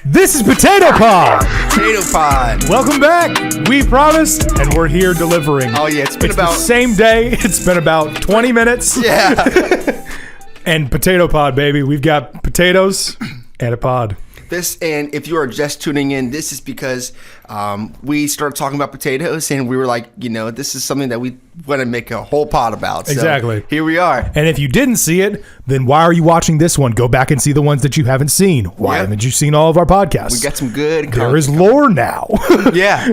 This is Potato Pod. Potato Pod. Welcome back. We promised, and we're here delivering. Oh yeah, it's been The same day. It's been about 20 minutes. Yeah. And Potato Pod, baby. We've got potatoes and a pod. And if you are just tuning in, this is because we started talking about potatoes, and we were like, this is something that we want to make a whole pod about. So Exactly. here we are. And if you didn't see it, then why are you watching this one? Go back and see the ones that you haven't seen. Why Yeah. haven't you seen all of our podcasts? We got some good. There is lore now. Yeah.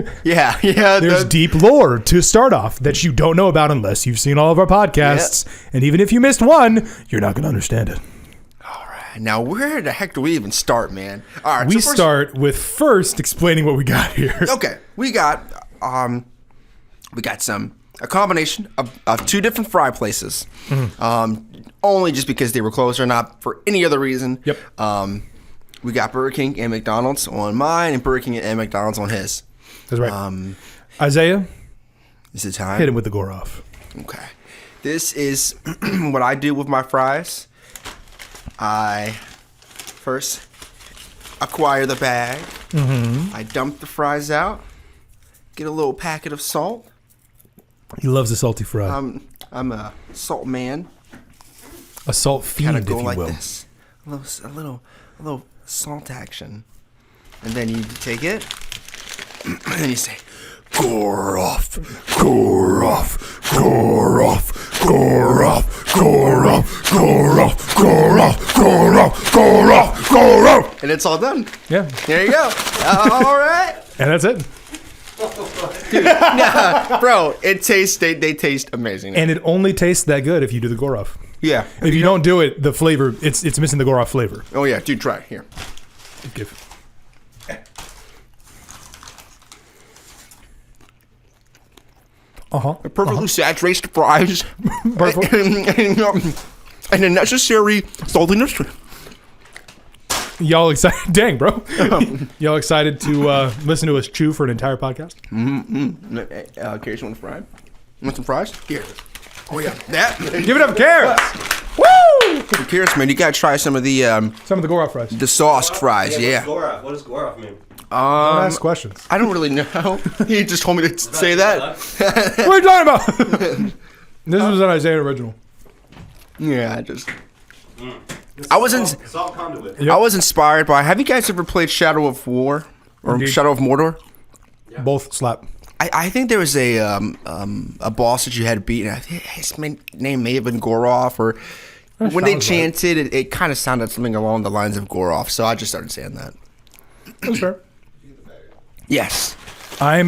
There's deep lore to start off that you don't know about unless you've seen all of our podcasts. And even if you missed one, you're not going to understand it. Now, where the heck do we even start, man? All right. We start with first explaining what we got here. Okay, we got a combination of two different fry places. Only just because they were closer, not for any other reason. Yep. We got Burger King and McDonald's on mine, and Burger King and McDonald's on his. That's right. Isaiah, This is time. hit him with the gore off. Okay. This is what I do with my fries. I first acquire the bag. I dump the fries out. Get a little packet of salt. He loves a salty fry. I'm a salt man. A salt fiend, Kind if of go you like will. this. A little salt action. And then you take it, and then you say, "Gore off, gore off, gore off, gore off, gore off, gore off, gore off, gore off, gore off, gore off," and it's all done. Yeah. There you go. All right. And that's it. Nah, bro, it tastes. They taste amazing. And it only tastes that good if you do the gore off. Yeah. If you don't do it, the flavor, it's missing the gore off flavor. Oh yeah, dude, try it. Here. Give. Perfectly saturates the fries. Perfect. And the necessary saltiness. Y'all excited? Dang, bro. Y'all excited to listen to us chew for an entire podcast? Curious, you want a fry? Want some fries? Here. Oh yeah, that. Give it up, Carrots! Woo! Curious, man, you gotta try some of the Some of the gore off fries. sauced fries. Yeah. What does gore off mean? Don't ask questions. I don't really know. He just told me to say that. What are you talking about? This was an Isaiah original. Yeah, I was Salt conduit. Yep. I was inspired by. Have you guys ever played Shadow of War or Indeed. Shadow of Mordor? Both slap. I think there was a boss that you had to beat, and I think his name may have been Goroff, or when they sounds right. chanted, it kind of sounded something along the lines of Goroff, so I just started saying that. That's fair. Yes. I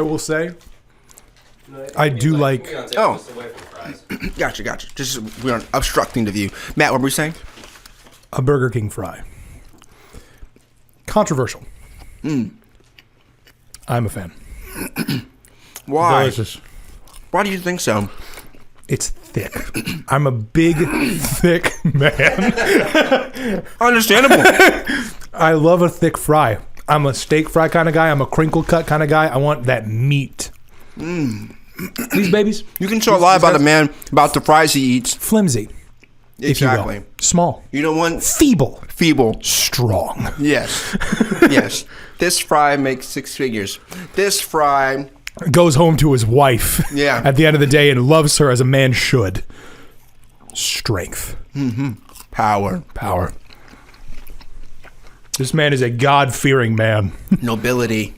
will say, I do like- Oh. Away from fries. Gotcha. Just we aren't obstructing the view. Matt, what were you saying? a Burger King fry. Controversial. I'm a fan. Why? Delicious. Why do you think so? It's thick. I'm a big, thick man. Understandable. I love a thick fry. I'm a steak fry kind of guy. I'm a crinkle cut kind of guy. I want that meat. These babies, You can tell a lot about a man about the fries he eats. flimsy, if you Exactly. will. Small. You know what? Feeble. Feeble. Strong. Yes. Yes. This fry makes 6 figures. This fry. Goes home to his wife Yeah. at the end of the day and loves her as a man should. Strength. Power. Power. This man is a God-fearing man. Nobility.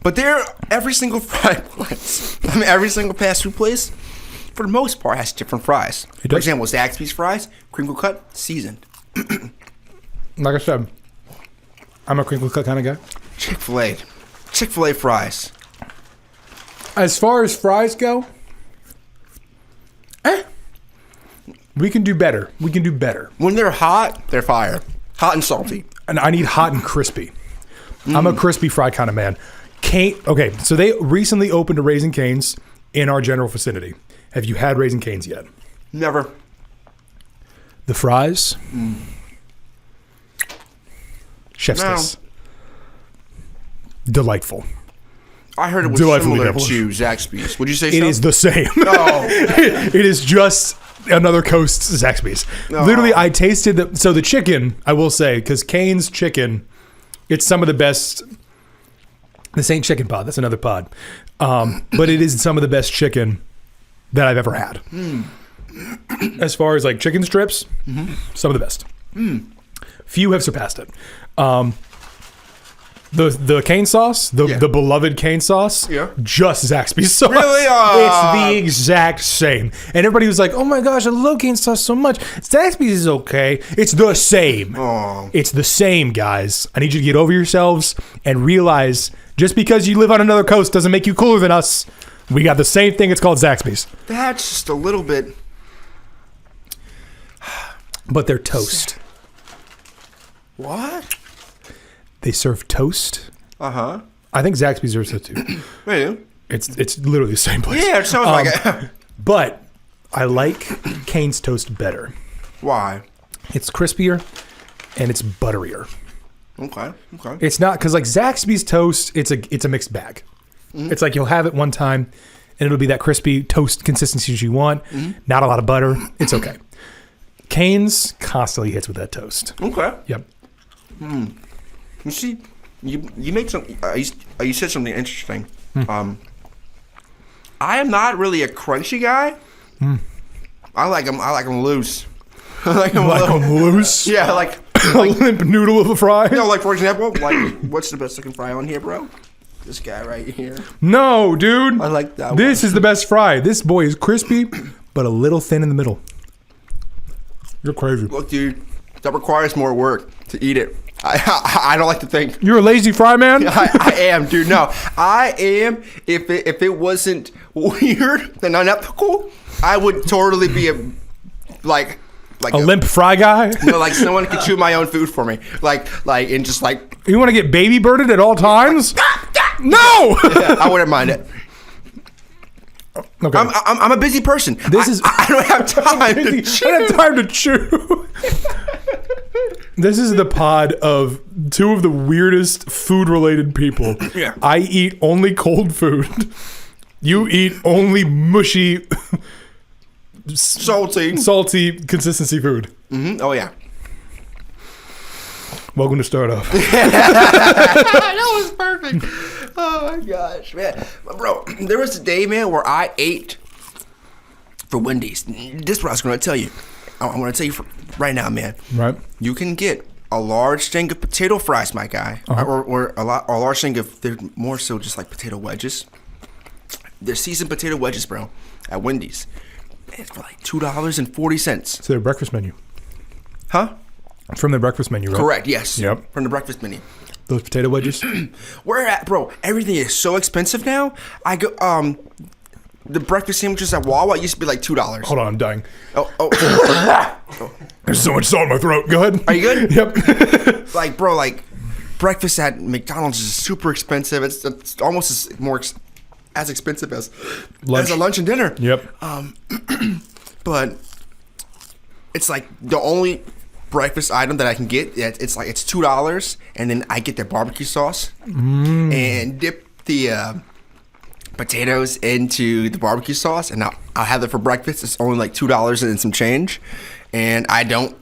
But every single fry place, every single fast food place, for the most part, has different fries. It For does. example, Zaxby's fries, crinkle cut, seasoned. Like I said, I'm a crinkle cut kind of guy. Chick-fil-A. Chick-fil-A fries. As far as fries go, we can do better. We can do better. When they're hot, they're fire. Hot and salty. And I need hot and crispy. I'm a crispy fry kind of man. Okay, so they recently opened a Raising Cane's in our general vicinity. Have you had Raising Cane's yet? Never. The fries? Chef's No. kiss. Delightful. I heard it was Delightfully similar devilish. to Zaxby's. Would you say It so? is the same. Oh. It is just another coast Zaxby's. Literally, I tasted the chicken. I will say, because Cane's chicken, it's some of the best. This ain't Chicken Pod. That's another pod. But it is some of the best chicken that I've ever had. As far as like chicken strips, some of the best. Few have surpassed it. The cane sauce, the beloved cane sauce, just Zaxby's sauce. Really? It's the exact same. And everybody was like, oh my gosh, I love cane sauce so much. Zaxby's is okay. It's the same. It's the same, guys. I need you to get over yourselves and realize just because you live on another coast doesn't make you cooler than us. We got the same thing. It's called Zaxby's. That's just a little bit. But they're toast. What? They serve toast. Uh-huh. I think Zaxby's serves it too. Really? It's literally the same place. Yeah, it sounds like it. But I like Cane's toast better. Why? It's crispier and it's butterier. Okay. It's not because like Zaxby's toast, it's a mixed bag. It's like you'll have it one time and it'll be that crispy toast consistency you want. Not a lot of butter. It's okay. Cane's constantly hits with that toast. Okay. Yep. You see, you made some. You said something interesting. I am not really a crunchy guy. I like them loose. I like them loose? Yeah, like A limp noodle of a fry? no, like for example, like what's the best looking fry on here, bro? This guy right here. No, dude. I like that. This is the best fry. This boy is crispy, but a little thin in the middle. You're crazy. Look, dude, that requires more work to eat it. I don't like to think. You're a lazy fry man? I am, dude. No, I am. If it wasn't weird and unethical, I would totally be a limp fry guy? You know, like someone could chew my own food for me, and just like. You want to get baby birded at all times? No! Yeah, I wouldn't mind it. Okay. I'm a busy person. I don't have time to chew. I don't have time to chew. This is the pod of two of the weirdest food-related people. Yeah. I eat only cold food. You eat only mushy, salty consistency food. Mm-hmm. Oh yeah. Welcome to Startup. That was perfect. Oh my gosh, man, bro. There was a day, man, where I ate for Wendy's. This is what I was going to tell you. I want to tell you right now, man. Right. You can get a large thing of potato fries, my guy, or a large thing of. They're more so just like potato wedges. They're seasoned potato wedges, bro, at Wendy's. It's for like $2.40. It's their breakfast menu. Huh? From the breakfast menu, right? Correct. Yes. Yep. From the breakfast menu. Those potato wedges. Where at, bro? Everything is so expensive now. I go. The breakfast sandwiches at Wawa used to be like $2. Hold on, I'm dying. Oh. There's so much salt in my throat. Go ahead. Are you good? Yep. Like, bro, like breakfast at McDonald's is super expensive. It's almost as expensive as a lunch and dinner. Yep. But it's like the only breakfast item that I can get. It's $2, and then I get their barbecue sauce and dip the potatoes into the barbecue sauce, and I'll have it for breakfast. It's only like $2 and some change, and I don't.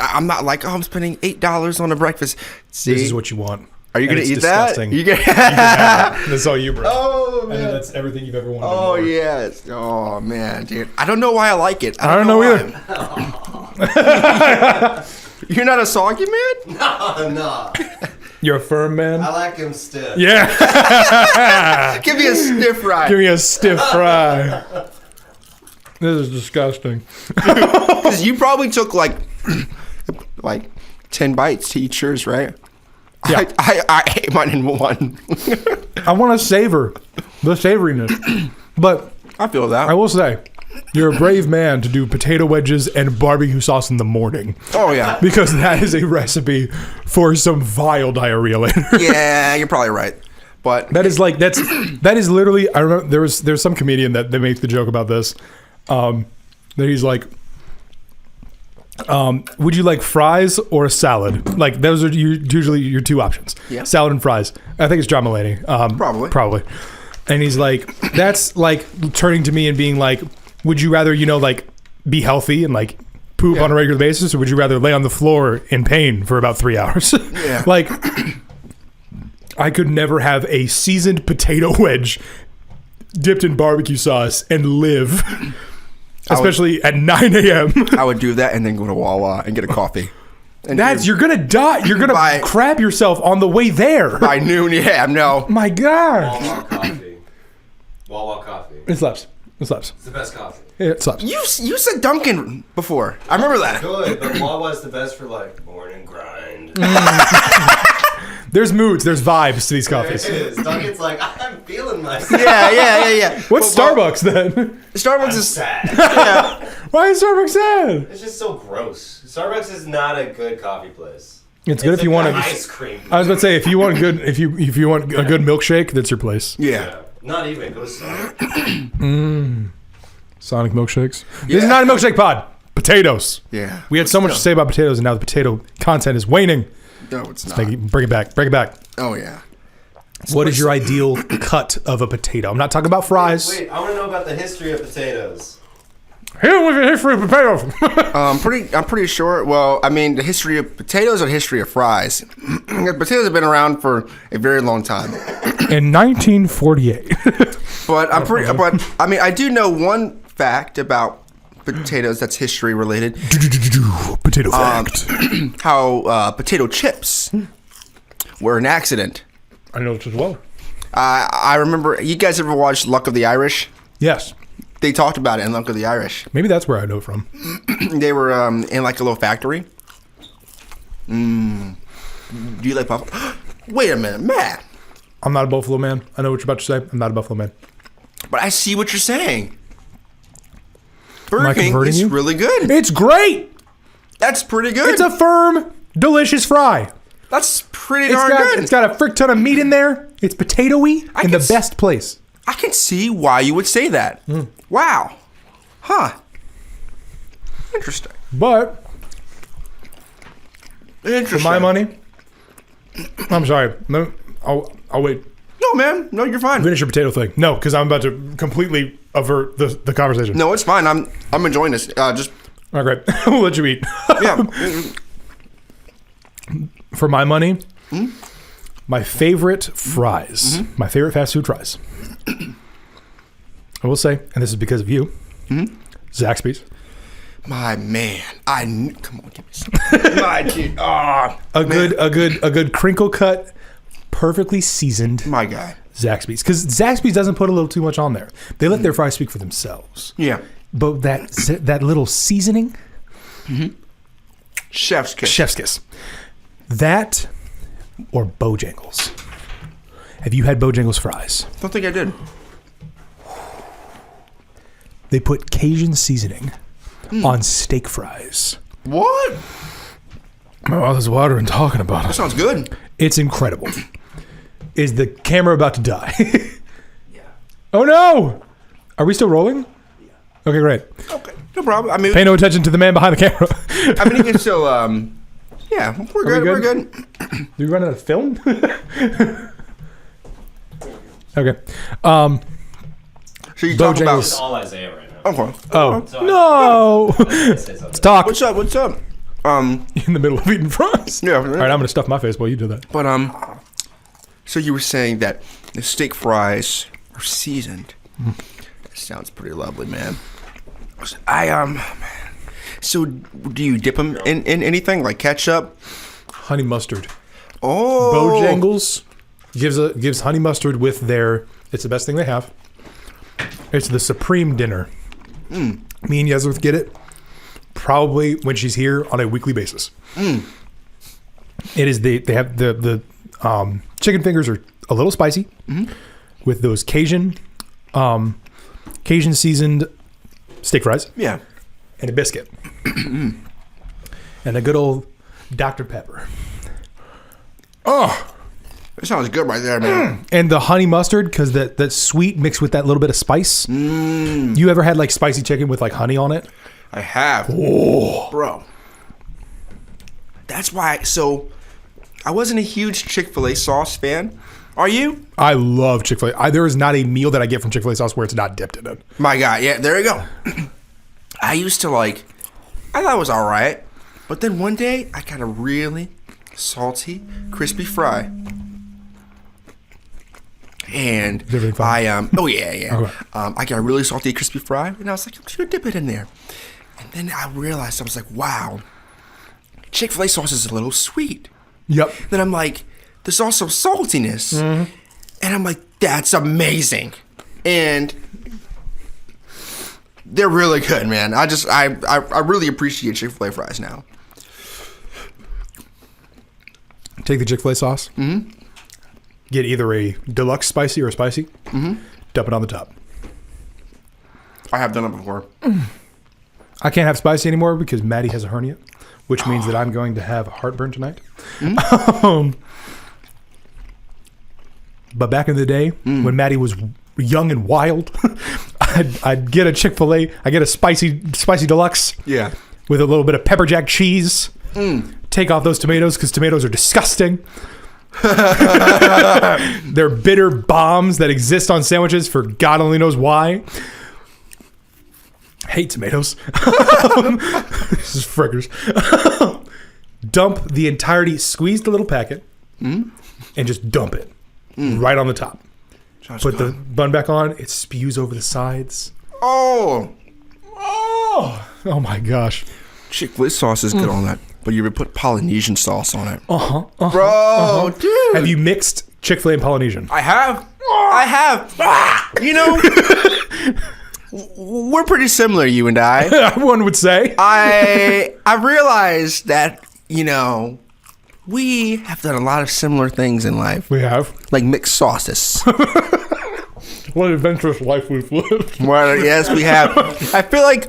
I'm not like, I'm spending $8 on a breakfast. See, This is what you want. are you gonna eat disgusting. that? You get. That's all you, bro. Oh man. I think that's everything you've ever wanted. Oh more. yes. Oh man, dude. I don't know why I like it. I don't know either. You're not a soggy man? No. You're a firm man. I like him stiff. Yeah. Give me a stiff ride. Give me a stiff fry. This is disgusting. Because you probably took like 10 bites to eat yours, right? Yeah. I ate mine in one. I want to savor the savoriness, but I feel that. I will say, you're a brave man to do potato wedges and barbecue sauce in the morning. Oh yeah. Because that is a recipe for some vile diarrhea later. Yeah, you're probably right. But That is literally. I remember there's some comedian that makes the joke about this. That he's like, would you like fries or a salad? Like those are usually your two options. Yeah. Salad and fries. I think it's John Mulaney. Probably. And he's like, that's like turning to me and being like, would you rather, like be healthy and like poop on a regular basis, or would you rather lay on the floor in pain for about 3 hours? Yeah. Like, I could never have a seasoned potato wedge dipped in barbecue sauce and live, especially at 9 a.m. I would do that and then go to Wawa and get a coffee. And You're gonna die. You're gonna By- crab yourself on the way there. by noon, yeah, no. My God, Wawa coffee. Wawa coffee. it slaps. It slaps. It's the best coffee. It slaps. You said Dunkin' before. I remember that. Good, but Wawa's the best for like morning grind. There's moods. There's vibes to these There coffees. it is. Dunkin's like, I'm feeling myself. Yeah. What's Starbucks then? Starbucks I'm is sad. yeah. Why is Starbucks sad? It's just so gross. Starbucks is not a good coffee place. It's good if you want to. ice cream. I was about to say if you want good, if you want a good milkshake, that's your place. Yeah. Not even. Go to Sonic. Sonic milkshakes. This Yeah. is not a milkshake pod. Potatoes. Yeah. We had so much to say about potatoes, and now the potato content is waning. No, it's not. Bring it back. Bring it back. Oh yeah. What is your ideal cut of a potato? I'm not talking about fries. Wait, I want to know about the history of potatoes. Here with the history of potatoes. I'm pretty sure. Well, I mean, the history of potatoes or the history of fries. Potatoes have been around for a very long time. In 1948. But I mean, I do know one fact about potatoes that's history related. Potato fact. How potato chips were an accident. I know this as well. I remember. You guys ever watched Luck of the Irish? Yes. They talked about it in Luck of the Irish. Maybe that's where I know it from. They were in like a little factory. Do you like buffalo? Wait a minute, Matt. I'm not a Buffalo man. I know what you're about to say. I'm not a Buffalo man. But I see what you're saying. I Burger King converting is you? really good. It's great. That's pretty good. It's a firm, delicious fry. That's pretty darn good. It's got a frick ton of meat in there. It's potato-y in can the s- best place. I can see why you would say that. Wow. Huh. Interesting. But Interesting. for my money, I'm sorry. No, I'll wait. No, man. No, you're fine. Finish your potato thing. No, because I'm about to completely avert the conversation. No, it's fine. I'm enjoying this. Just All right, great. We'll let you eat. yeah. For my money, my favorite fries, my favorite fast food fries, I will say, and this is because of you, Zaxby's. My man. Come on, give me some. My dude. A good crinkle cut, perfectly seasoned My guy. Zaxby's. Because Zaxby's doesn't put a little too much on there. They let their fries speak for themselves. Yeah. But that little seasoning, Chef's kiss. chef's kiss. That or Bojangles. Have you had Bojangles fries? Don't think I did. They put Cajun seasoning on steak fries. What? My mouth is watering talking about That it. sounds good. It's incredible. Is the camera about to die? Yeah. Oh no! Are we still rolling? Yeah. Okay, great. Okay. No problem. I mean, Pay no attention to the man behind the camera. I mean, you can still. Yeah, we're good. we We're good? good. Do you run out of film? Okay. So you talk Bojangles. about. It's all Isaiah right now. Okay. Oh So I- no! Let's say something. Talk What's up? What's up? in the middle of eating fries. Yeah. All right, I'm gonna stuff my face while you do that. But so you were saying that the steak fries are seasoned. Sounds pretty lovely, man. Man. So do you dip them in anything like ketchup? Honey mustard. Oh. Bojangles gives honey mustard with their. It's the best thing they have. It's the supreme dinner. Me and Yesworth get it probably when she's here on a weekly basis. It is they have the chicken fingers are a little spicy with those Cajun seasoned steak fries Yeah. and a biscuit and a good old Dr. Pepper. Oh. That sounds good right there, man. And the honey mustard, because that sweet mixed with that little bit of spice. You ever had like spicy chicken with like honey on it? I have. Oh. Bro. That's why. So, I wasn't a huge Chick-fil-A sauce fan. Are you? I love Chick-fil-A. There is not a meal that I get from Chick-fil-A sauce where it's not dipped in it. My God. Yeah, there you go. I used to I thought it was all right. But then one day, I got a really salty, crispy fry. And Is everything fine? oh yeah. Okay. I got a really salty, crispy fry, and I was like, I'm just gonna dip it in there. And then I realized, I was like, wow, Chick-fil-A sauce is a little sweet. Yep. Then I'm like, there's also saltiness. Mm-hmm. And I'm like, that's amazing. And they're really good, man. I really appreciate Chick-fil-A fries now. Take the Chick-fil-A sauce. Mm-hmm. Get either a deluxe spicy or a spicy. Mm-hmm. Dump it on the top. I have done it before. I can't have spicy anymore because Maddie has a hernia, which means that I'm going to have heartburn tonight. But back in the day, when Maddie was young and wild, I'd get a Chick-fil-A. I get a spicy deluxe. Yeah. With a little bit of pepper jack cheese. Take off those tomatoes because tomatoes are disgusting. They're bitter bombs that exist on sandwiches for God only knows why. Hate tomatoes. This is frickers. Dump the entirety, squeeze the little packet, and just dump it right on the top. Sounds Put good. the bun back on. It spews over the sides. Oh, Oh my gosh. Chick-fil-A sauce is good on that. But you would put Polynesian sauce on it. Bro, dude. Have you mixed Chick-fil-A and Polynesian? I have. You know, we're pretty similar, you and I. One would say. I realized that, you know, we have done a lot of similar things in life. We have. Like mixed sauces. What an adventurous life we've lived. Well, yes, we have. I feel like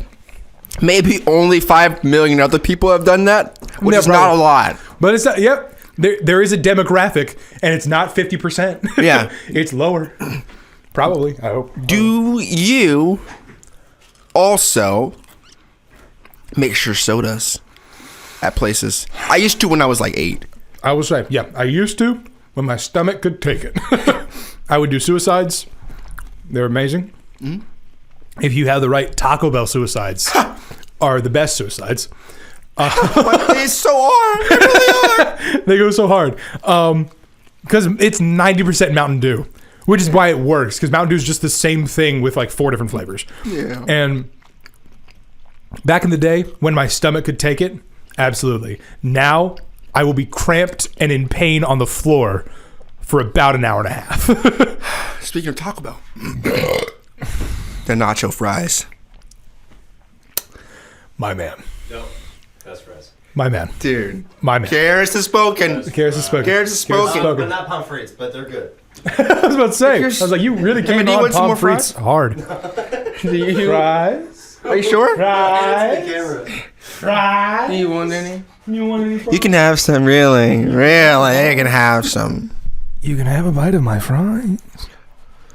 maybe only 5 million other people have done that, which Yeah, is not a probably. lot. But it's not, yep. There is a demographic, and it's not 50%. Yeah. It's lower. Probably, I hope. Do you also mix your sodas at places? I used to when I was like 8. I will say, yeah, I used to when my stomach could take it. I would do suicides. They're amazing. If you have the right Taco Bell suicides, are the best suicides. But they so are. They really are. They go so hard. Because it's 90% Mountain Dew, which is why it works. Because Mountain Dew is just the same thing with like 4 different flavors. Yeah. And back in the day, when my stomach could take it, absolutely. Now, I will be cramped and in pain on the floor for about an hour and a half. Speaking of Taco Bell, the nacho fries. My man. No, best fries. My man. Dude. My man. Garrus has spoken. Garrus has spoken. Garrus has spoken. But not pommes frites, but they're good. I was about to say. I was like, you really came do you on want some more pommes frites hard. Fries. Are you sure? It's the camera. Fries. You want any? You want any fries? You can have some, really. Really, you can have some. You can have a bite of my fries.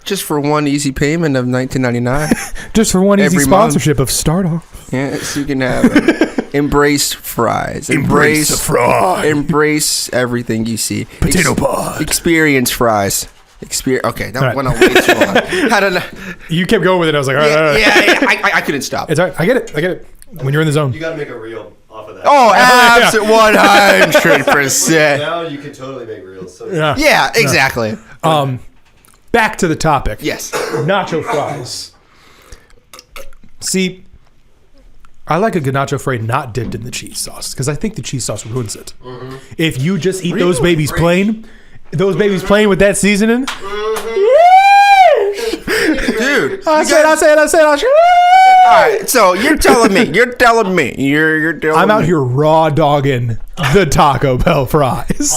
Just for one easy payment of $19.99. Just for one easy Every month. sponsorship of Start Off. Yes, you can have it. Embrace fries. fry. Embrace everything you see. Potato pod. Experience fries. Okay, that All right. went on way too long. I don't know. You kept going with it. I was like, all right, all right. Yeah, I couldn't stop. It's all right. I get it. When you're in the zone. You gotta make a reel off of that. Oh, Yeah. absolutely, 100%. Now you can totally make reels. So Yeah. Yeah, exactly. Back to the topic. Yes. Nacho fries. See, I like a good nacho fry not dipped in the cheese sauce because I think the cheese sauce ruins it. If you just eat those babies plain, with that seasoning. Dude. I said. All right, so you're telling me. You're telling I'm out here raw dogging the Taco Bell fries.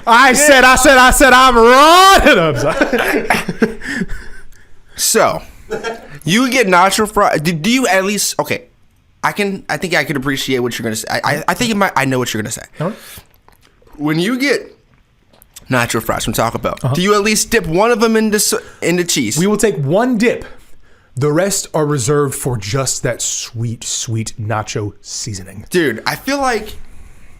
I said I'm raw. So, you get nacho fries. Do you at least? Okay, I think I could appreciate what you're gonna say. I think I know what you're gonna say. All right. When you get nacho fries from Taco Bell, do you at least dip one of them into cheese? We will take one dip. The rest are reserved for just that sweet, sweet nacho seasoning. Dude, I feel like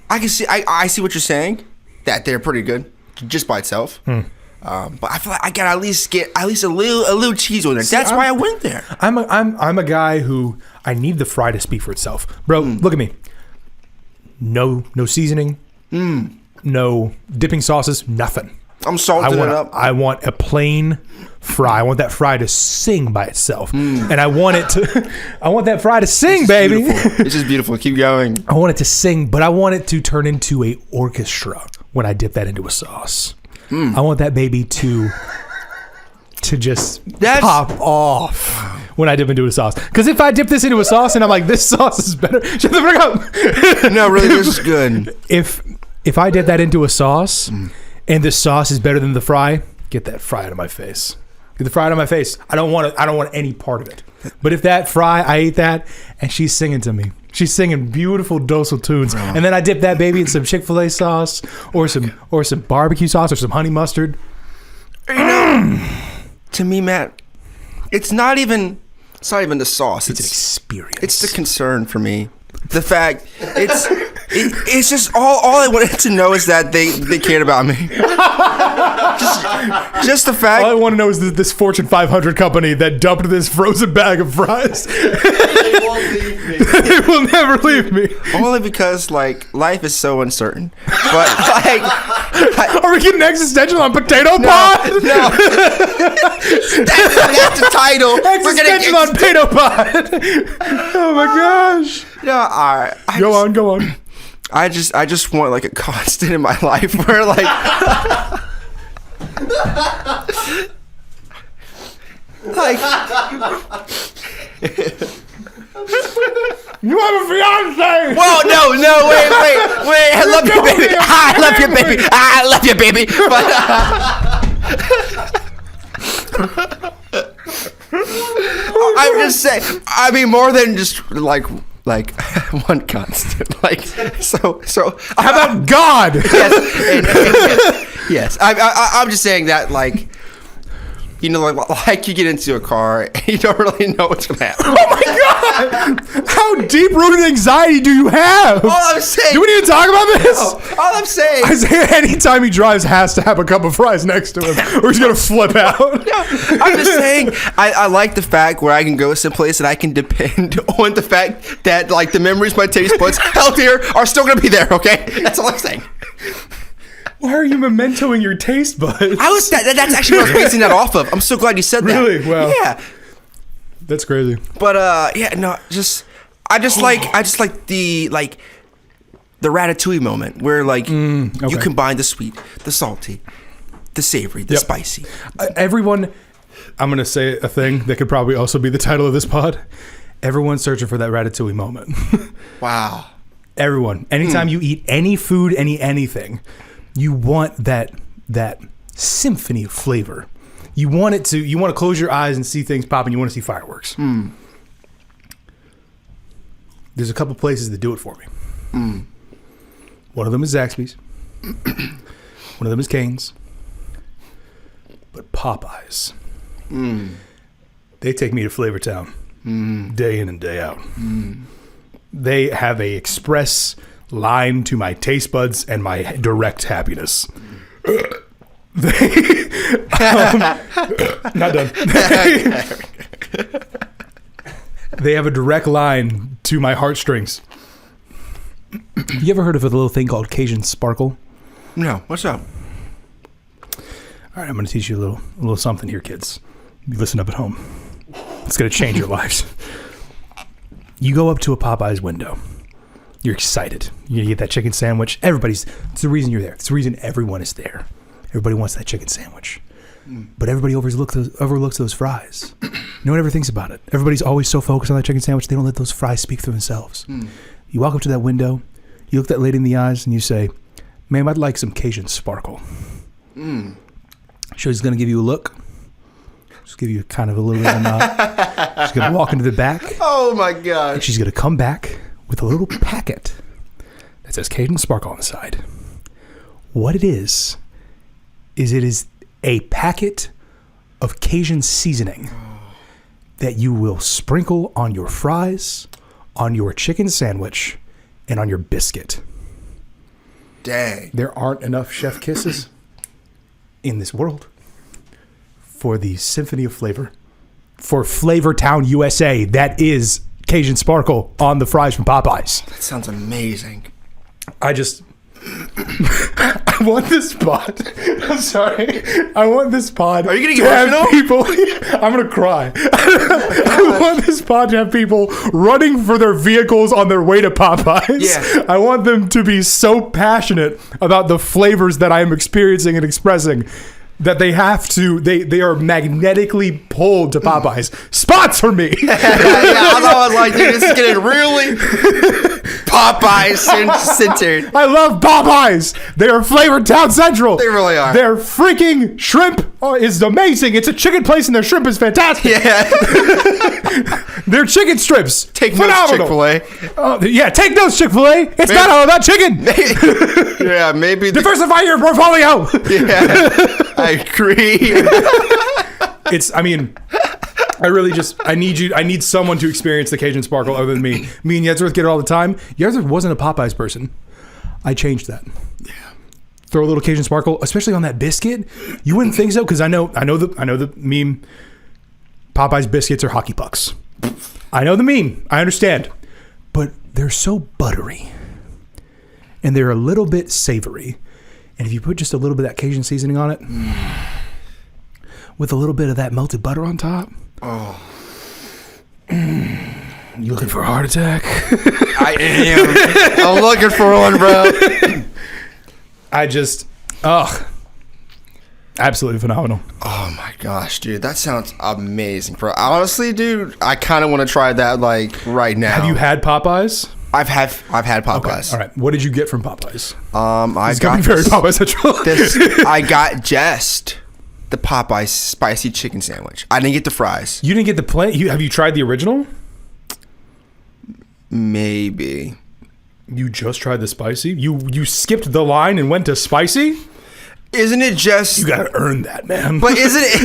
I can see. I see what you're saying. That they're pretty good just by itself. But I feel like I gotta at least get a little cheese on there. That's why I went there. I'm a guy who I need the fry to speak for itself, bro. Look at me. No seasoning. No dipping sauces. Nothing. I'm salting it up. I want a plain fry. I want that fry to sing by itself, and I want it to. I want that fry to sing, baby. It's just beautiful. Keep going. I want it to sing, but I want it to turn into a orchestra when I dip that into a sauce. I want that baby to just pop off when I dip into a sauce. Because if I dip this into a sauce and I'm like, this sauce is better, shut the fuck up. No, really, this is good. If I dip that into a sauce and the sauce is better than the fry, get that fry out of my face. Get the fry out of my face. I don't want any part of it. But if that fry, I ate that, and she's singing to me. She's singing beautiful docile tunes, and then I dip that baby in some Chick-fil-A sauce, or some barbecue sauce, or some honey mustard. To me, Matt, it's not even the sauce. It's an experience. It's the concern for me. The fact it's just all I wanted to know is that they cared about me. just the fact. All I want to know is this Fortune 500 company that dumped this frozen bag of fries. They won't leave me. They will never leave me. Only because like life is so uncertain. But like, are we getting existential on potato pod? No. That's the title. Existential on potato pod. Oh my gosh. No, all right. Go on. I just want like a constant in my life where like You have a fiance. whoa, no, wait. I love you, baby. I love you, baby. I'm just saying. I mean, more than just like one constant. Like so. How about God? Yes. I'm just saying that like. You know, like you get into a car and you don't really know what's going to happen. Oh my God! How deep-rooted anxiety do you have? All I'm saying. Do we need to talk about this? No, all I'm saying. Isaiah, anytime he drives, has to have a cup of fries next to him, or he's gonna flip out. I'm just saying. I like the fact where I can go someplace and I can depend on the fact that like the memories my taste buds held here are still going to be there. Okay, that's all I'm saying. Why are you mementoing your taste buds? That's actually what I was basing that off of. I'm so glad you said that. Really? Well, yeah. That's crazy. But I just like the ratatouille moment where like you combine the sweet, the salty, the savory, the spicy. Everyone, I'm gonna say a thing that could probably also be the title of this pod. Everyone's searching for that ratatouille moment. Wow. Everyone. Anytime you eat any food, anything, you want that symphony of flavor. You want to close your eyes and see things pop, and you want to see fireworks. There's a couple places that do it for me. One of them is Zaxby's. One of them is Cane's. But Popeyes, they take me to Flavor Town day in and day out. They have a express line to my taste buds and my direct happiness. Not done. They have a direct line to my heartstrings. You ever heard of a little thing called Cajun Sparkle? No, what's up? All right, I'm going to teach you a little something here, kids. You listen up at home. It's going to change your lives. You go up to a Popeyes window. You're excited. You get that chicken sandwich. It's the reason you're there. It's the reason everyone is there. Everybody wants that chicken sandwich. But everybody overlooks those fries. No one ever thinks about it. Everybody's always so focused on that chicken sandwich, they don't let those fries speak for themselves. You walk up to that window, you look that lady in the eyes, and you say, "Ma'am, I'd like some Cajun Sparkle." She's going to give you a look. Just give you kind of a little bit of a nod. She's going to walk into the back. Oh my God. And she's going to come back with a little packet that says Cajun Sparkle on the side. What it is it is a packet of Cajun seasoning that you will sprinkle on your fries, on your chicken sandwich, and on your biscuit. Dang. There aren't enough chef kisses in this world. for the Symphony of Flavor, for Flavortown, USA. That is Cajun Sparkle on the fries from Popeyes. That sounds amazing. I want this pod. I'm sorry. I want this pod. Are you gonna to get have people? I'm gonna cry. I want this pod to have people running for their vehicles on their way to Popeyes. Yeah. I want them to be so passionate about the flavors that I am experiencing and expressing that they have to. They are magnetically pulled to Popeyes. Sponsor me. I was like, dude, this is getting really Popeyes centered. I love Popeyes. They are flavored Town Central. They really are. Their freaking shrimp is amazing. It's a chicken place and their shrimp is fantastic. Yeah. Their chicken strips. Take notes, phenomenal. Chick-fil-A. Yeah, take notes, Chick-fil-A. It's not all about chicken. Yeah, maybe. Diversify your portfolio. Yeah, I agree. I need someone to experience the Cajun Sparkle other than me. Me and Yedsworth get it all the time. Yedsworth wasn't a Popeyes person. I changed that. Yeah. Throw a little Cajun Sparkle, especially on that biscuit. You wouldn't think so, because I know the meme. Popeyes biscuits are hockey pucks. I know the meme. I understand. But they're so buttery. And they're a little bit savory. And if you put just a little bit of that Cajun seasoning on it, with a little bit of that melted butter on top. Oh. You looking for a heart attack? I am. I'm looking for one, bro. Absolutely phenomenal. Oh my gosh, dude, that sounds amazing, bro. Honestly, dude, I kind of want to try that like right now. Have you had Popeyes? I've had Popeyes. Okay. All right. What did you get from Popeyes? I It's got to be very Popeyes Central. I got just the Popeyes spicy chicken sandwich. I didn't get the fries. You didn't get the plain. Have you tried the original? Maybe. You just tried the spicy? You skipped the line and went to spicy? Isn't it just? You gotta earn that, man. But isn't it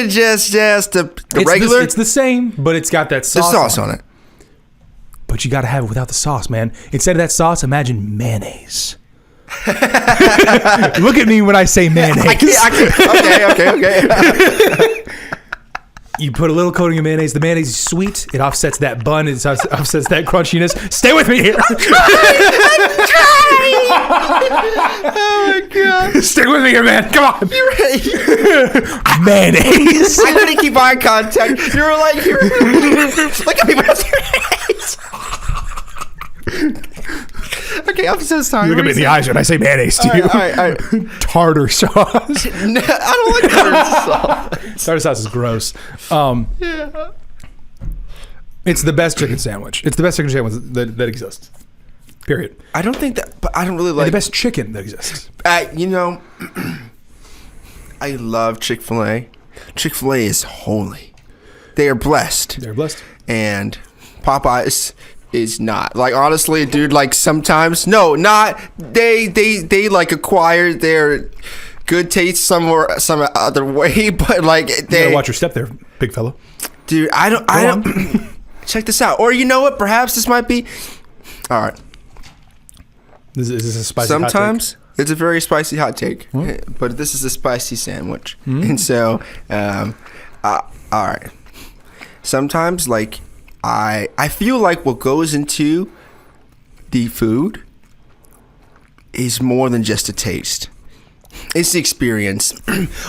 just the regular? It's the same, but it's got that sauce. The sauce on it. But you gotta have it without the sauce, man. Instead of that sauce, imagine mayonnaise. Look at me when I say mayonnaise. Okay. You put a little coating of mayonnaise. The mayonnaise is sweet. It offsets that bun. It offsets that crunchiness. Stay with me here. I'm trying. Oh my god. Stay with me here, man. Come on. You're right. Mayonnaise. I couldn't keep eye contact. You were like, look at me when I say mayonnaise. Okay, I'm so sorry. You look at me in the eyes when I say mayonnaise to you. All right. Tartar sauce. No, I don't like tartar sauce. Tartar sauce is gross. Yeah. It's the best chicken sandwich. It's the best chicken sandwich that exists. Period. I don't think that, but I don't really And like the best chicken that exists. You know, I love Chick-fil-A. Chick-fil-A is holy. They are blessed. They're blessed. And Popeyes is not. Like, honestly, dude, like sometimes they like acquire their good taste some other way, but like You they gotta watch your step there, big fella. dude, I don't check this out. Or you know what? Perhaps this might be all right. Is this a spicy Sometimes it's a very spicy hot take, but this is a spicy sandwich, and so all right. Sometimes like I feel like what goes into the food is more than just a taste. It's the experience.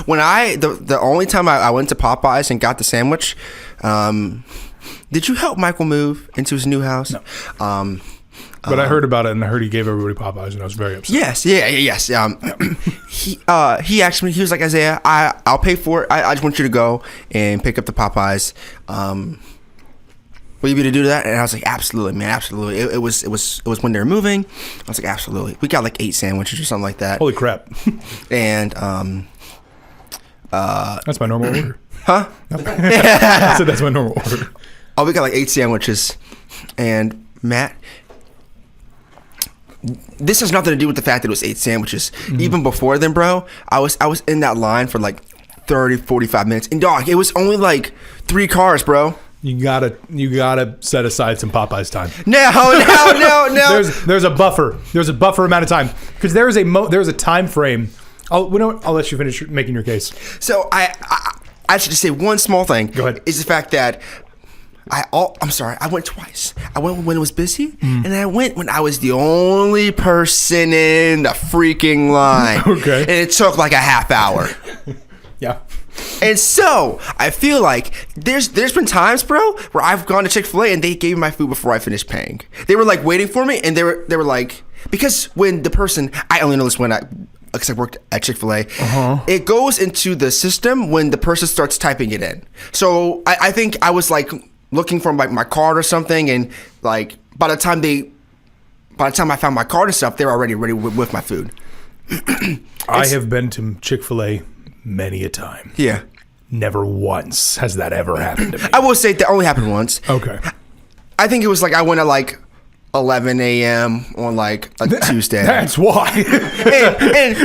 When the only time I went to Popeyes and got the sandwich, did you help Michael move into his new house? No. But I heard about it, and I heard he gave everybody Popeyes, and I was very upset. Yes. He asked me. He was like, Isaiah, I'll pay for it. I just want you to go and pick up the Popeyes. Will you be able to do that? And I was like, absolutely, man, absolutely. It was when they were moving. I was like, absolutely. We got like 8 sandwiches or something like that. Holy crap! And that's my normal order. huh? I said that's my normal order. Oh, we got like 8 sandwiches, and Matt. This has nothing to do with the fact that it was 8 sandwiches. Even before then, bro, I was in that line for like 30, 45 minutes. And dog, it was only like 3 cars, bro. You gotta set aside some Popeyes time. No. There's a buffer. There's a buffer amount of time because there's a time frame I'll let you finish making your case. So I should just say one small thing. Go ahead. Is the fact that I'm sorry. I went twice. I went when it was busy, and I went when I was the only person in the freaking line. Okay. And it took like a half hour. Yeah. And so I feel like there's been times, bro, where I've gone to Chick-fil-A and they gave me my food before I finished paying. They were like waiting for me, and they were like, because when the person, I only know this because I worked at Chick-fil-A, it goes into the system when the person starts typing it in. So I think I was like looking for like my card or something, and like by the time I found my card and stuff, they were already ready with my food. I have been to Chick-fil-A many a time. Yeah. Never once has that ever happened to me. I will say that only happened once. Okay. I think it was like I went at like 11 a.m. on like a Tuesday. That's why.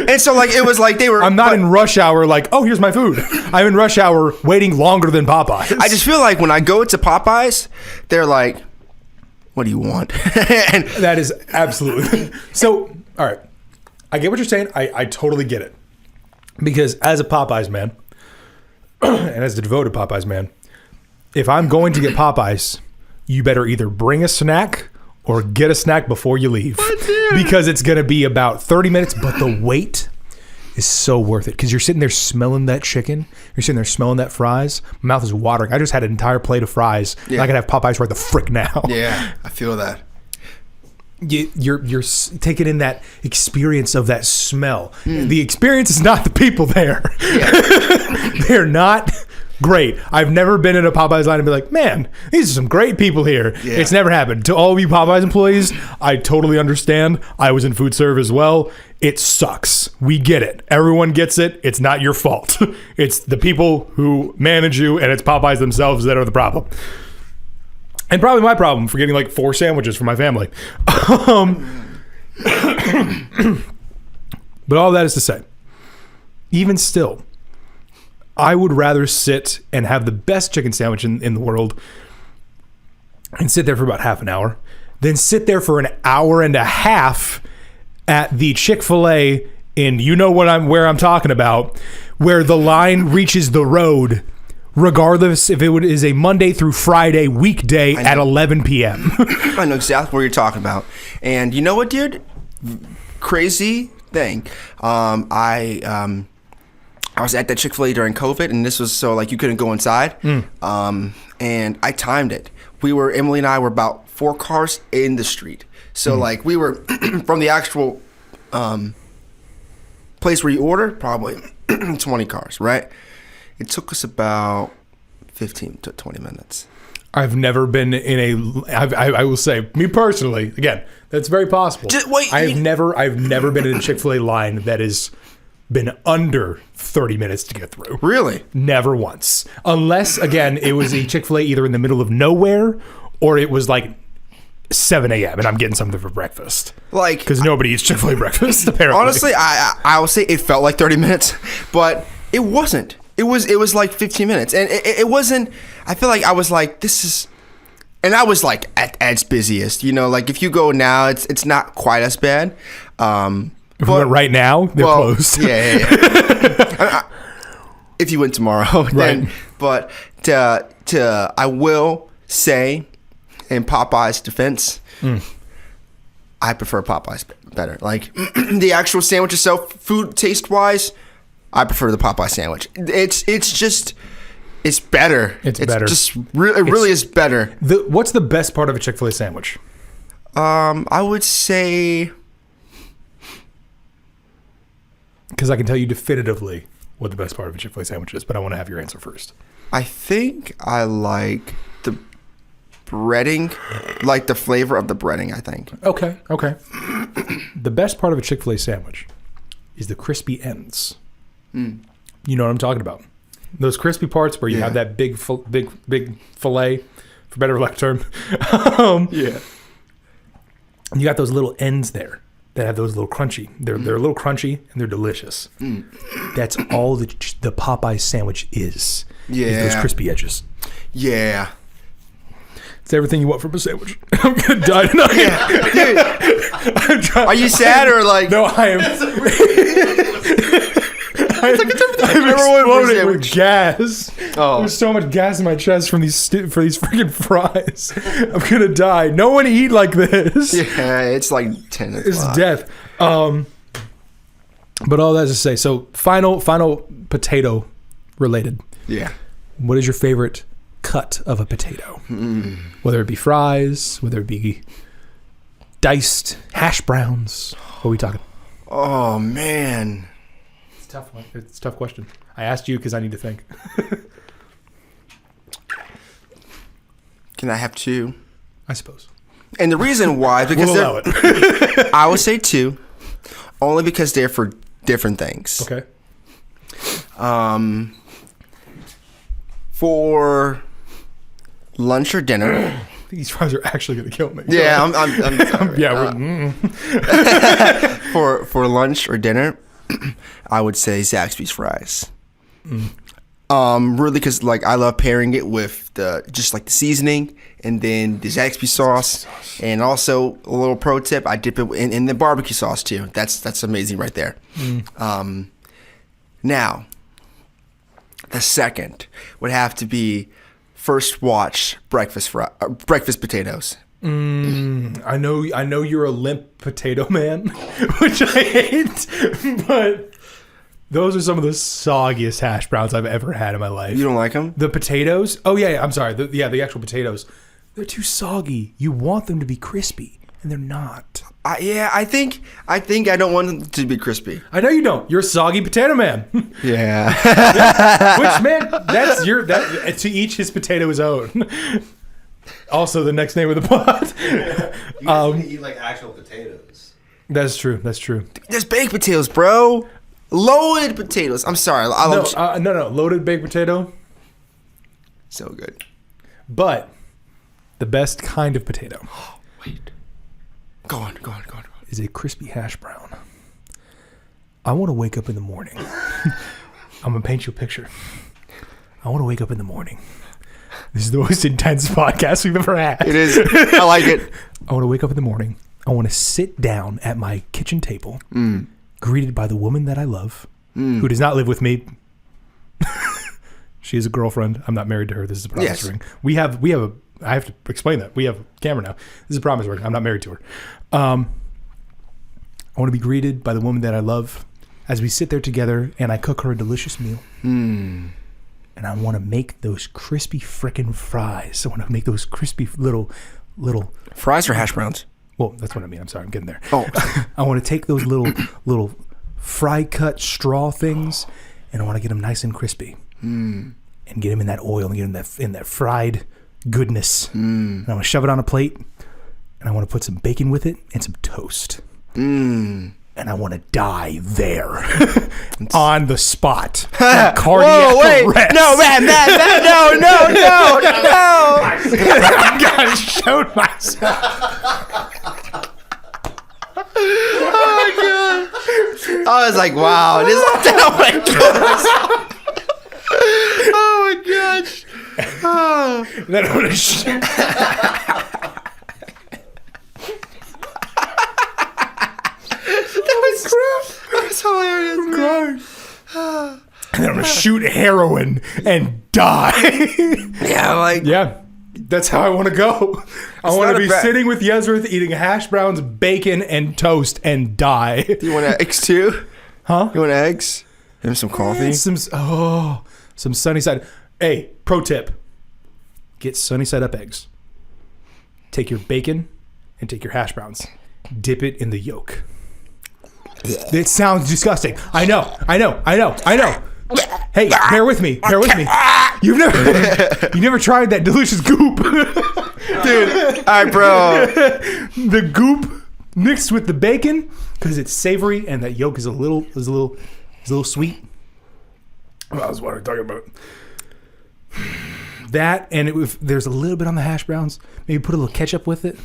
and so like it was like they were. I'm not in rush hour like, oh, here's my food. I'm in rush hour waiting longer than Popeyes. I just feel like when I go to Popeyes, they're like, what do you want? And that is absolutely. So, all right. I get what you're saying. I totally get it. Because as a Popeyes man, and as a devoted Popeyes man, if I'm going to get Popeyes, you better either bring a snack or get a snack before you leave. Because it's going to be about 30 minutes, but the wait is so worth it. Because you're sitting there smelling that chicken. You're sitting there smelling that fries. My mouth is watering. I just had an entire plate of fries. Yeah. And I can have Popeyes right the frick now. Yeah, I feel that. You're taking in that experience of that smell. The experience is not the people there. Yeah. They're not great. I've never been in a Popeyes line and be like, man, these are some great people here. Yeah. It's never happened. To all of you Popeyes employees, I totally understand. I was in food service as well. It sucks. We get it. Everyone gets it. It's not your fault. It's the people who manage you, and it's Popeyes themselves that are the problem. And probably my problem for getting like 4 sandwiches for my family. But all that is to say, even still, I would rather sit and have the best chicken sandwich in the world and sit there for about half an hour than sit there for an hour and a half at the Chick-fil-A in, you know where I'm talking about, where the line reaches the road regardless if it is a Monday through Friday weekday at 11 p.m. I know exactly what you're talking about. And you know what, dude? Crazy thing. I was at that Chick-fil-A during COVID, and this was so like you couldn't go inside. And I timed it. Emily and I were about 4 cars in the street. So like we were from the actual place where you order, probably 20 cars, right? It took us about 15 to 20 minutes. I've never been in I will say, me personally, again, that's very possible. I've never been in a Chick-fil-A line that has been under 30 minutes to get through. Really? Never once. Unless, again, it was a Chick-fil-A either in the middle of nowhere or it was like 7 a.m. and I'm getting something for breakfast. Like, because nobody eats Chick-fil-A breakfast, apparently. Honestly, I will say it felt like 30 minutes, but it wasn't. It was like 15 minutes, and it wasn't. I feel like I was like, this is, and I was like at its busiest. You know, like if you go now, it's not quite as bad. But right now, they're closed. Yeah. If you went tomorrow, then, right. But I will say, in Popeye's defense, I prefer Popeye's better. Like the actual sandwich itself, food taste wise, I prefer the Popeye sandwich. It's better. It's better. It really is better. What's the best part of a Chick-fil-A sandwich? I would say, because I can tell you definitively what the best part of a Chick-fil-A sandwich is, but I want to have your answer first. I think I like the breading, like the flavor of the breading, I think. Okay. The best part of a Chick-fil-A sandwich is the crispy ends. You know what I'm talking about. Those crispy parts where you have that big fillet, for better lack of term. Yeah. You got those little ends there that have those little crunchy. They're a little crunchy and they're delicious. That's all the Popeye sandwich is. Yeah. Is those crispy edges. Yeah. It's everything you want from a sandwich. I'm gonna die tonight. Yeah, dude. Are you sad or like? No, I am. I'm exploding with sandwich. gas. Oh. There's so much gas in my chest from these freaking fries. I'm gonna die. No one eat like this. Yeah, it's like 10 o'clock. It's death. But all that to say, so final potato related. Yeah. What is your favorite cut of a potato? Whether it be fries, whether it be diced hash browns. What are we talking? Oh, man. It's a tough one. It's a tough question. I asked you because I need to think. Can I have 2? I suppose. And the reason why is because We'll allow it. I would say 2, only because they're for different things. Okay. For lunch or dinner. I think these fries are actually going to kill me. Yeah, I'm sorry. Yeah. For lunch or dinner, I would say Zaxby's fries. Really, because like I love pairing it with the seasoning and then the Zaxby sauce, and also a little pro tip: I dip it in the barbecue sauce too. That's amazing right there. Now, the second would have to be First Watch breakfast potatoes. I know you're a limp potato man, which I hate, but those are some of the soggiest hash browns I've ever had in my life. You don't like them? The potatoes? Oh yeah, I'm sorry. The actual potatoes. They're too soggy. You want them to be crispy, and they're not. I think I don't want them to be crispy. I know you don't. You're a soggy potato man. Yeah. Which man? That's to each his potato his own. Also, the next name of the pod. You guys wouldn't eat like actual potatoes. That's true. That's true. There's baked potatoes, bro. Loaded potatoes. I'm sorry. I love No. Loaded baked potato. so good. But the best kind of potato Wait. Go on. is a crispy hash brown. I want to wake up in the morning. I'm going to paint you a picture. I want to wake up in the morning. This is the most intense podcast we've ever had. It is. I like it. I want to wake up in the morning. I want to sit down at my kitchen table, greeted by the woman that I love, who does not live with me. She is a girlfriend. I'm not married to her. This is a promise ring. We have a. I have to explain that. We have a camera now. This is a promise ring. I'm not married to her. I want to be greeted by the woman that I love as we sit there together and I cook her a delicious meal. And I want to make those crispy frickin' fries. I want to make those crispy little. Fries or hash browns? Well, that's what I mean. I'm sorry. I'm getting there. Oh. I want to take those little fry cut straw things, and I want to get them nice and crispy, and get them in that oil and get them in that fried goodness. And I want to shove it on a plate, and I want to put some bacon with it and some toast. And I want to die there on the spot. Cardiac arrest. No, man, no. I gotta show myself. Oh my god! I was like, wow, this is oh my gosh! Oh. Then I'm gonna That was hilarious. and then I'm gonna shoot heroin and die. Yeah, like Yeah, that's how I want to go. I want not to a be bad- sitting with Yezrith eating hash browns, bacon, and toast and die. You want eggs too? Huh? You want eggs? And some coffee? Some sunny side. Hey, pro tip: get sunny side up eggs. Take your bacon and take your hash browns. Dip it in the yolk. It sounds disgusting. I know. Hey, bear with me. You've never tried that delicious goop. Dude, all right, bro. The goop mixed with the bacon because it's savory and that yolk is a little sweet. Oh, that's what I'm talking about. That and if there's a little bit on the hash browns, maybe put a little ketchup with it.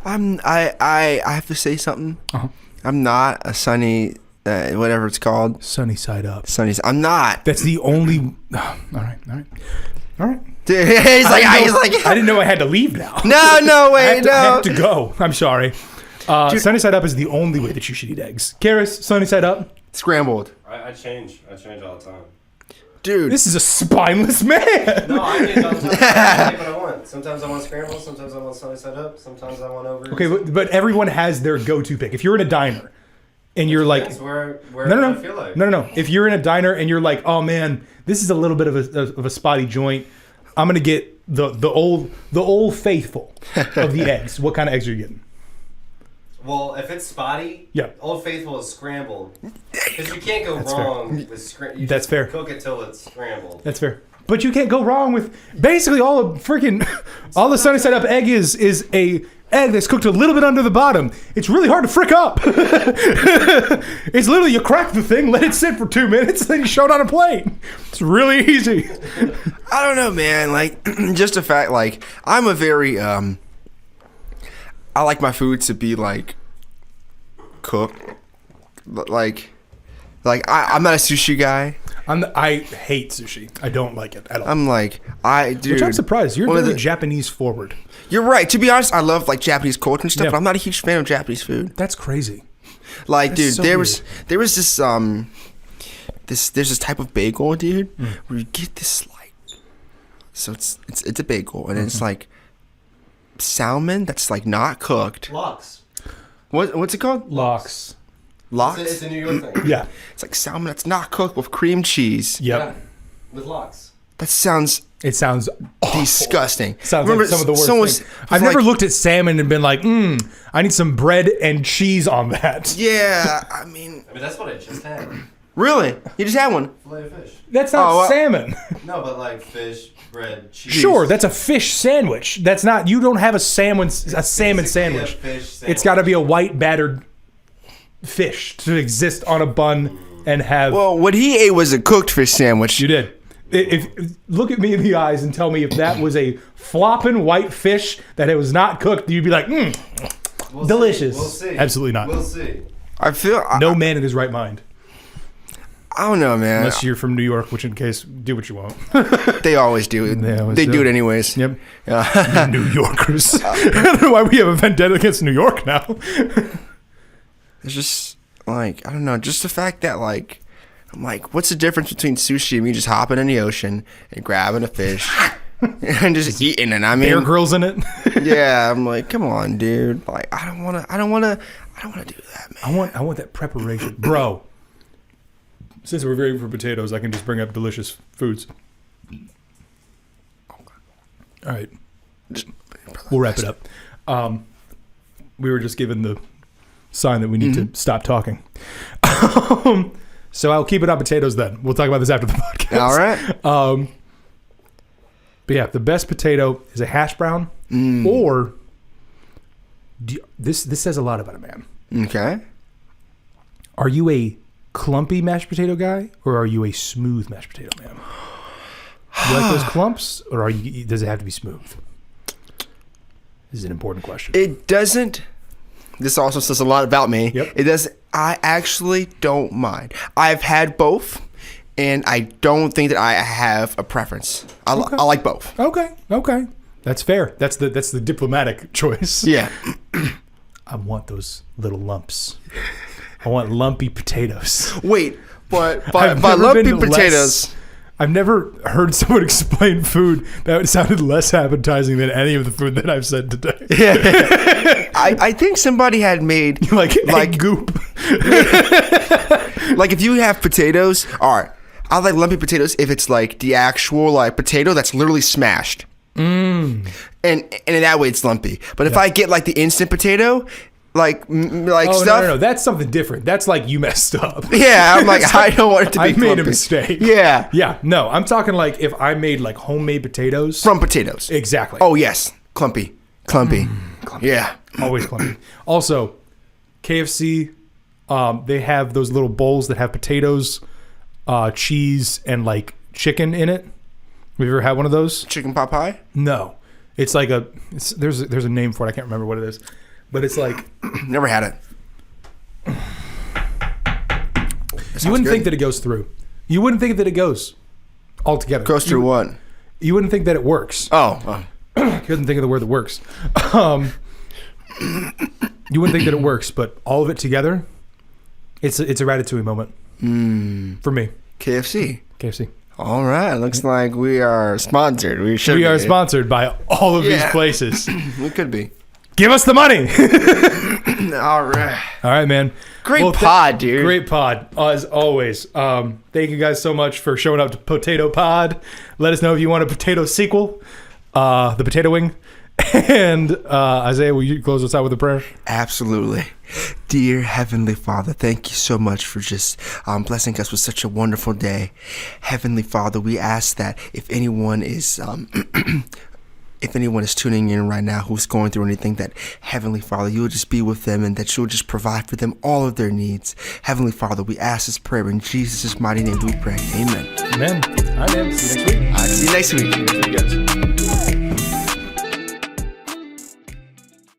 I have to say something. Uh-huh. I'm not a sunny, whatever it's called. Sunny side up. Sunny. I'm not. That's the only. All right. Dude, he's like. I didn't know I had to leave now. No, I wait, have to go. I'm sorry. Sunny side up is the only way that you should eat eggs. Karis, sunny side up. Scrambled. I change. I change all the time. Dude. This is a spineless man. No, I change all the time. I take what I want. Sometimes I want scramble. Sometimes I want sunny side up. Sometimes I want over. Okay, but everyone has their go-to pick. If you're in a diner and you're like, Depends where no, I feel like. no. If you're in a diner and you're like, oh man, this is a little bit of a spotty joint, I'm gonna get the old faithful of the eggs. What kind of eggs are you getting? Well, if it's spotty, Yeah. Old Faithful is scrambled. Because you can't go wrong with scrambled. That's fair. Cook it till it's scrambled. That's fair. But you can't go wrong with basically all the sunny side up egg is a egg that's cooked a little bit under the bottom. It's really hard to frick up. It's literally you crack the thing, let it sit for 2 minutes, then you show it on a plate. It's really easy. I don't know, man. Like, just a fact, like, I'm a very, I like my food to be, like, cooked. Like I'm not a sushi guy. I hate sushi. I don't like it at all. I'm like, dude. Which I'm surprised. You're one of very the- Japanese forward. You're right. To be honest, I love, like, Japanese culture and stuff, Yeah. but I'm not a huge fan of Japanese food. That's crazy. Like, That's dude, so there weird. was this, there's this type of bagel, dude, where you get this, like, so it's a bagel, and it's, like, salmon that's, like, not cooked. Lox. What's it called? Lox. Lox? It's a New York thing. Yeah. It's like salmon that's not cooked with cream cheese. Yep. Yeah. With lox. That sounds It sounds awful. disgusting. Sounds Remember, like some of the worst someone things. was I've like, never looked at salmon and been like, I need some bread and cheese on that. Yeah, I mean, That's what I just had. really? You just had one? Filet of fish. That's not Oh, well- salmon. No, but like fish, bread, cheese. Sure, that's a fish sandwich. That's not. You don't have a salmon Basically sandwich. a fish sandwich. It's got to be a white battered fish to exist on a bun and have. Well, what he ate was a cooked fish sandwich. You did. If look at me in the eyes and tell me if that was a flopping white fish that it was not cooked, you'd be like, We'll delicious. See. We'll see. Absolutely not. We'll see. I feel no man in his right mind, I don't know, man. unless you're from New York, which in case, do what you want. They always do. They always They do. do it anyways. Yep. Yeah. New Yorkers. I don't know why we have a vendetta against New York now. It's just like, I don't know, just the fact that, like, I'm like, what's the difference between sushi and me just hopping in the ocean and grabbing a fish and just eating it? I Bear mean, Grylls in it. yeah, I'm like, come on, dude. Like, I don't want to do that, man. I want that preparation, bro. Since we're very for potatoes, I can just bring up delicious foods. All right, we'll wrap it up. We were just given the sign that we need to stop talking. So I'll keep it on potatoes then. We'll talk about this after the podcast. All right. But yeah, the best potato is a hash brown, or this says a lot about a man. Okay. Are you a clumpy mashed potato guy, or are you a smooth mashed potato man? You like those clumps, or does it have to be smooth? This is an important question. It doesn't. This also says a lot about me. Yep. It does. I actually don't mind. I've had both, and I don't think that I have a preference. I like both. Okay, that's fair. That's the diplomatic choice. Yeah. I want those little lumps. I want lumpy potatoes. Wait, but by I've never lumpy been potatoes. I've never heard someone explain food that sounded less appetizing than any of the food that I've said today. I think somebody had made like egg goop. like if you have potatoes. All right, I like lumpy potatoes if it's like the actual like potato that's literally smashed. And in that way it's lumpy. But if I get like the instant potato, like Oh, stuff. no, that's something different. That's like you messed up. Yeah, I'm like, I don't want it to be I made a clumpy. mistake. Yeah. Yeah, no, I'm talking like if I made like homemade potatoes. From potatoes. Exactly. Oh, yes. Clumpy. Yeah. Always clumpy. Also, KFC, they have those little bowls that have potatoes, cheese, and like chicken in it. Have you ever had one of those? Chicken pot pie? No. It's like there's a name for it. I can't remember what it is. But it's like, Never had it. you wouldn't think that it goes through. You wouldn't think that it goes altogether. Goes through what? You wouldn't think that it works. Oh. You couldn't think of the word that works. You wouldn't think that it works, but all of it together, it's a Ratatouille moment. For me, KFC. KFC. All right. Looks like we are sponsored. We should. We are be. sponsored by all of these Yeah. places. We could be. Give us the money. All right. All right, man. Great pod, dude. Great pod, as always. Thank you guys so much for showing up to Potato Pod. Let us know if you want a potato sequel, the Potato Wing. And Isaiah, will you close us out with a prayer? Absolutely. Dear Heavenly Father, thank you so much for just blessing us with such a wonderful day. Heavenly Father, we ask that if anyone is if anyone is tuning in right now who's going through anything, that Heavenly Father, you'll just be with them and that you'll just provide for them all of their needs. Heavenly Father, we ask this prayer in Jesus' mighty name we pray. Amen. Amen. All right, man. See you next week. See you next week. See you guys.